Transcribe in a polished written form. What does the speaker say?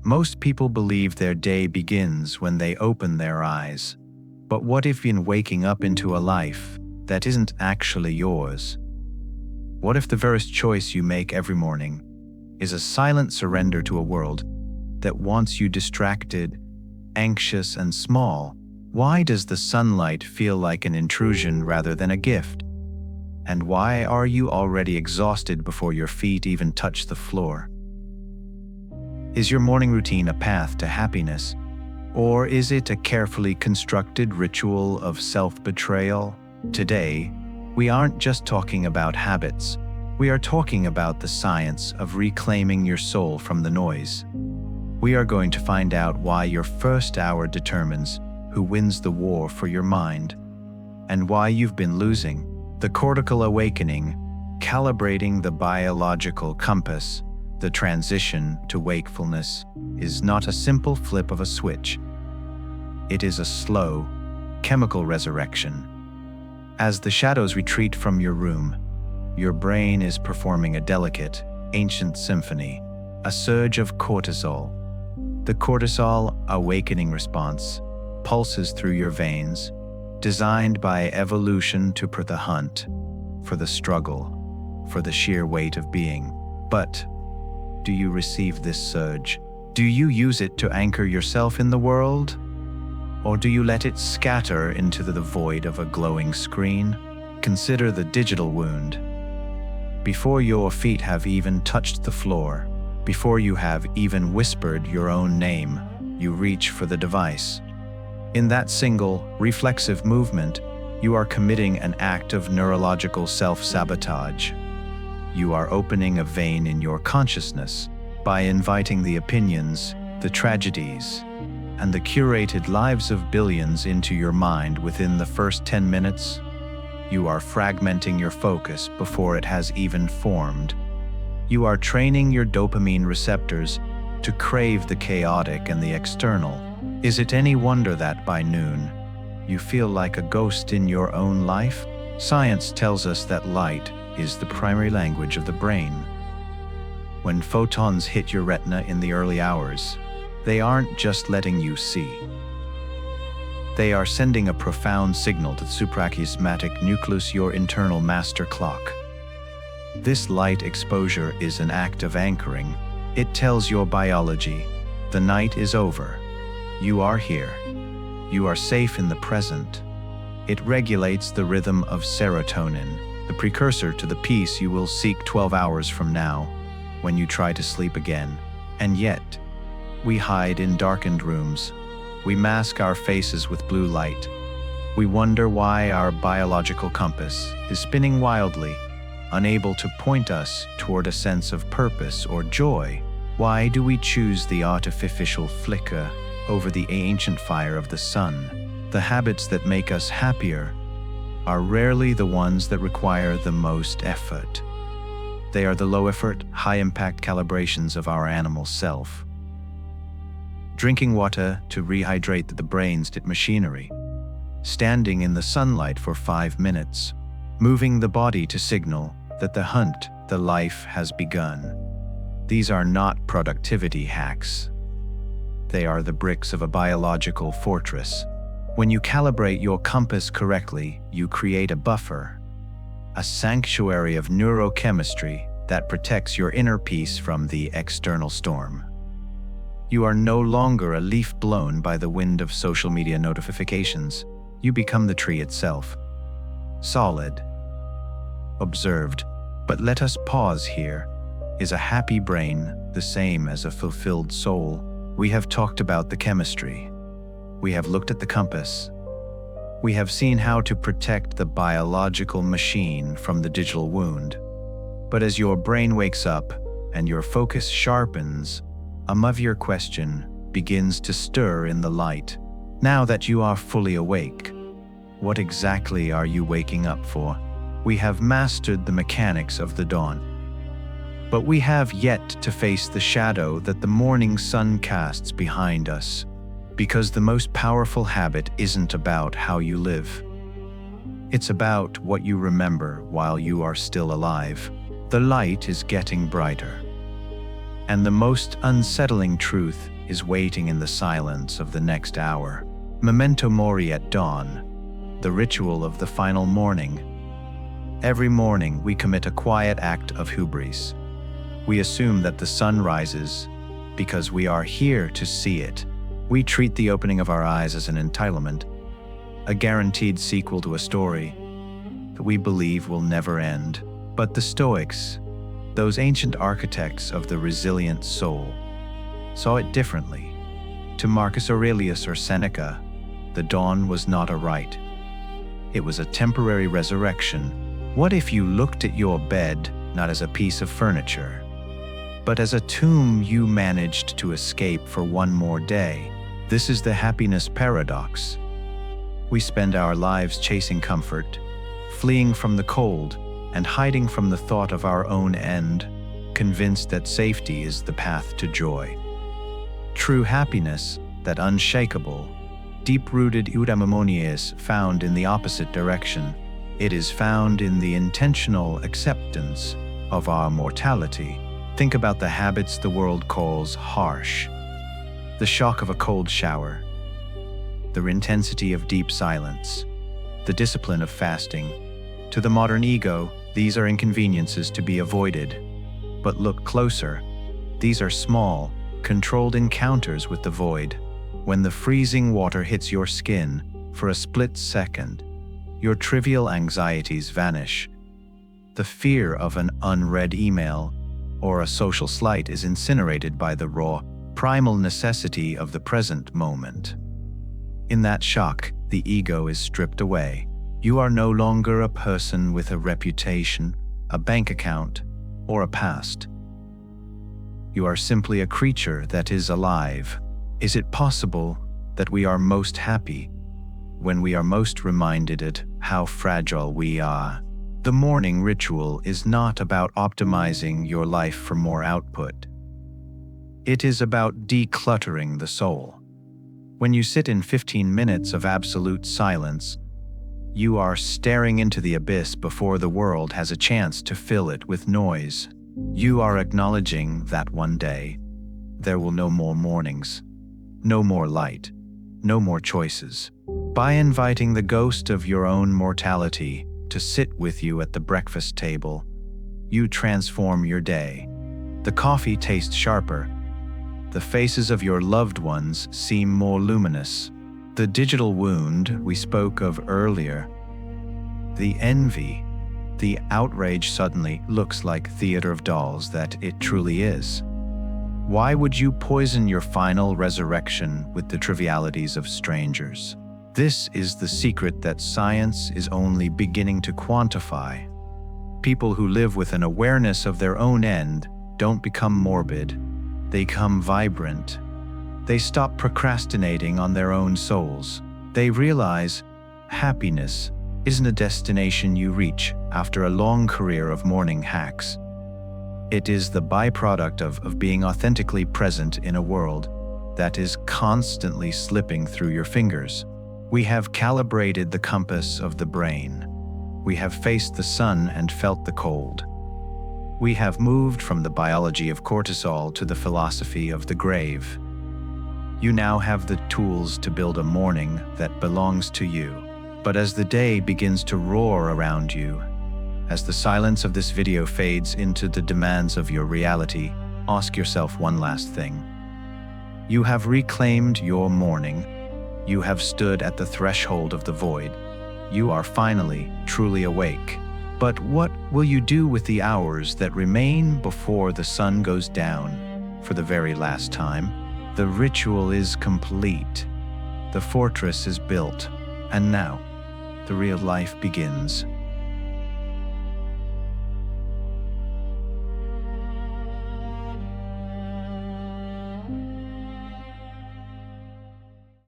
Most people believe their day begins when they open their eyes. But what if you're waking up into a life that isn't actually yours? What if the first choice you make every morning is a silent surrender to a world that wants you distracted, anxious, and small? Why does the sunlight feel like an intrusion rather than a gift? And why are you already exhausted before your feet even touch the floor? Is your morning routine a path to happiness, or is it a carefully constructed ritual of self-betrayal? Today, we aren't just talking about habits. We are talking about the science of reclaiming your soul from the noise. We are going to find out why your first hour determines who wins the war for your mind, and why you've been losing. The cortical awakening, calibrating the biological compass. The transition to wakefulness is not a simple flip of a switch. It is a slow, chemical resurrection. As the shadows retreat from your room, your brain is performing a delicate, ancient symphony, a surge of cortisol. The cortisol awakening response pulses through your veins, designed by evolution to for the hunt, for the struggle, for the sheer weight of being. But do you receive this surge? Do you use it to anchor yourself in the world? Or do you let it scatter into the void of a glowing screen? Consider the digital wound. Before your feet have even touched the floor, before you have even whispered your own name, you reach for the device. In that single, reflexive movement, you are committing an act of neurological self-sabotage. You are opening a vein in your consciousness by inviting the opinions, the tragedies, and the curated lives of billions into your mind within the first 10 minutes. You are fragmenting your focus before it has even formed. You are training your dopamine receptors to crave the chaotic and the external. Is it any wonder that by noon, you feel like a ghost in your own life? Science tells us that light is the primary language of the brain. When photons hit your retina in the early hours, they aren't just letting you see. They are sending a profound signal to the suprachiasmatic nucleus, your internal master clock. This light exposure is an act of anchoring. It tells your biology, the night is over. You are here. You are safe in the present. It regulates the rhythm of serotonin, the precursor to the peace you will seek 12 hours from now, when you try to sleep again. And yet, we hide in darkened rooms. We mask our faces with blue light. We wonder why our biological compass is spinning wildly, unable to point us toward a sense of purpose or joy. Why do we choose the artificial flicker over the ancient fire of the sun? The habits that make us happier are rarely the ones that require the most effort. They are the low-effort, high-impact calibrations of our animal self. Drinking water to rehydrate the brain's machinery, standing in the sunlight for 5 minutes, moving the body to signal that the hunt, the life has begun. These are not productivity hacks. They are the bricks of a biological fortress. When you calibrate your compass correctly, you create a buffer, a sanctuary of neurochemistry that protects your inner peace from the external storm. You are no longer a leaf blown by the wind of social media notifications. You become the tree itself. Solid. Observed. But let us pause here. Is a happy brain the same as a fulfilled soul? We have talked about the chemistry. We have looked at the compass. We have seen how to protect the biological machine from the digital wound. But as your brain wakes up and your focus sharpens, a mother question begins to stir in the light. Now that you are fully awake, what exactly are you waking up for? We have mastered the mechanics of the dawn. But we have yet to face the shadow that the morning sun casts behind us. Because the most powerful habit isn't about how you live. It's about what you remember while you are still alive. The light is getting brighter. And the most unsettling truth is waiting in the silence of the next hour. Memento mori at dawn, the ritual of the final morning. Every morning we commit a quiet act of hubris. We assume that the sun rises because we are here to see it. We treat the opening of our eyes as an entitlement, a guaranteed sequel to a story that we believe will never end. But the Stoics, those ancient architects of the resilient soul, saw it differently. To Marcus Aurelius or Seneca, the dawn was not a rite. It was a temporary resurrection. What if you looked at your bed not as a piece of furniture, but as a tomb you managed to escape for one more day? This is the happiness paradox. We spend our lives chasing comfort, fleeing from the cold, and hiding from the thought of our own end, convinced that safety is the path to joy. True happiness, that unshakable, deep-rooted eudaimonia, is found in the opposite direction. It is found in the intentional acceptance of our mortality. Think about the habits the world calls harsh. The shock of a cold shower, the intensity of deep silence, the discipline of fasting. To the modern ego, these are inconveniences to be avoided. But look closer. These are small, controlled encounters with the void. When the freezing water hits your skin, for a split second, your trivial anxieties vanish. The fear of an unread email or a social slight is incinerated by the raw, primal necessity of the present moment. In that shock, the ego is stripped away. You are no longer a person with a reputation, a bank account, or a past. You are simply a creature that is alive. Is it possible that we are most happy when we are most reminded of how fragile we are? The morning ritual is not about optimizing your life for more output. It is about decluttering the soul. When you sit in 15 minutes of absolute silence, you are staring into the abyss before the world has a chance to fill it with noise. You are acknowledging that one day, there will no more mornings, no more light, no more choices. By inviting the ghost of your own mortality to sit with you at the breakfast table, you transform your day. The coffee tastes sharper. The faces of your loved ones seem more luminous. The digital wound we spoke of earlier, the envy, the outrage suddenly looks like theater of dolls that it truly is. Why would you poison your final resurrection with the trivialities of strangers? This is the secret that science is only beginning to quantify. People who live with an awareness of their own end don't become morbid, they become vibrant. They stop procrastinating on their own souls. They realize happiness isn't a destination you reach after a long career of morning hacks. It is the byproduct of being authentically present in a world that is constantly slipping through your fingers. We have calibrated the compass of the brain. We have faced the sun and felt the cold. We have moved from the biology of cortisol to the philosophy of the grave. You now have the tools to build a morning that belongs to you. But as the day begins to roar around you, as the silence of this video fades into the demands of your reality, ask yourself one last thing. You have reclaimed your morning. You have stood at the threshold of the void. You are finally truly awake. But what will you do with the hours that remain before the sun goes down for the very last time? The ritual is complete. The fortress is built. And now, the real life begins.